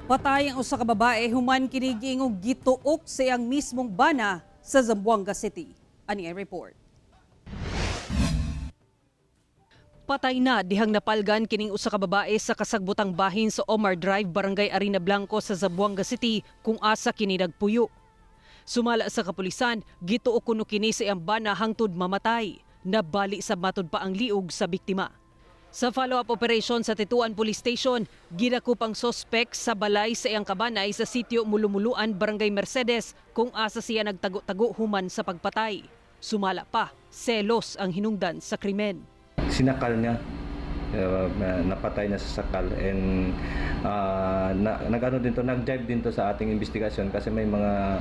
Patay ang usa ka babae human kini giingong gituok sa iyang mismong bana sa Zamboanga City. Ani ang report. Patay na dihang napalgan kining usa ka babae sa kasagbutang bahin sa Omar Drive, Barangay Arena Blanco sa Zamboanga City kung asa kini nagpuyo. Sumala sa kapulisan, gituok kuno kini sa iyang bana hangtod mamatay. Nabali sa matud pa ang liog sa biktima. Sa follow-up operation sa Tetuan Police Station, ginakop ang sospek sa balay sa iyang kabanay sa sitio Mulumuluan, Barangay Mercedes kung asa siya nagtago-tago human sa pagpatay. Sumala pa, selos ang hinungdan sa krimen. Sinakal niya, napatay niya sa sakal, and nag-dive din to sa ating investigasyon kasi may mga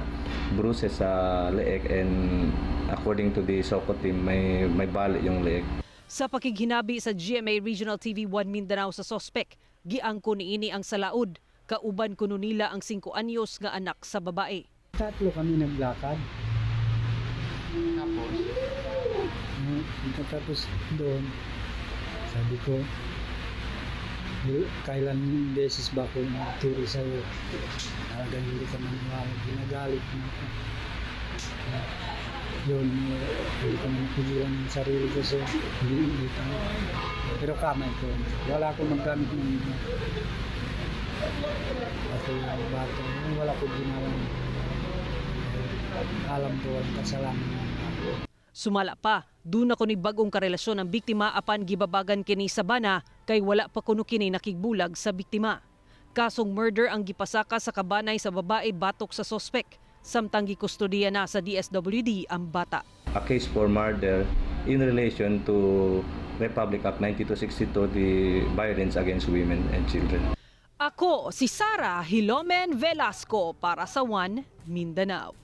bruises sa leeg, and according to the SOCO team, may bali yung leeg. Sa pakighinabi sa GMA Regional TV 1 Mindanao sa sospek, giangko niini ang salaod. Kauban kuno nila ang 5 anyos nga anak sa babae. Tatlo kami naglakad. Tapos doon, sabi ko, kailan beses ba ako magturo sa'yo? Talagang hindi ka maniwala, ginagalit mo ako. Yun, hindi ko napigilan ng sarili ko, so hindi ko. Pero kamay ko, wala akong maggamit ng iba. Kasi bato, wala ko ginawa. Alam ko ang kasalanan ng ako. Sumala pa, duna ko ni bagong karelasyon ang biktima apan gibabagan kini sa bana kay wala pa kuno kini nakigbulag sa biktima. Kasong murder ang gipasaka sa kabanay sa babae batok sa sospek. Samtang gikustudiya na sa DSWD ang bata. A case for murder in relation to Republic Act 9262, the Violence Against Women and Children. Ako si Sara Hilomen Velasco para sa One Mindanao.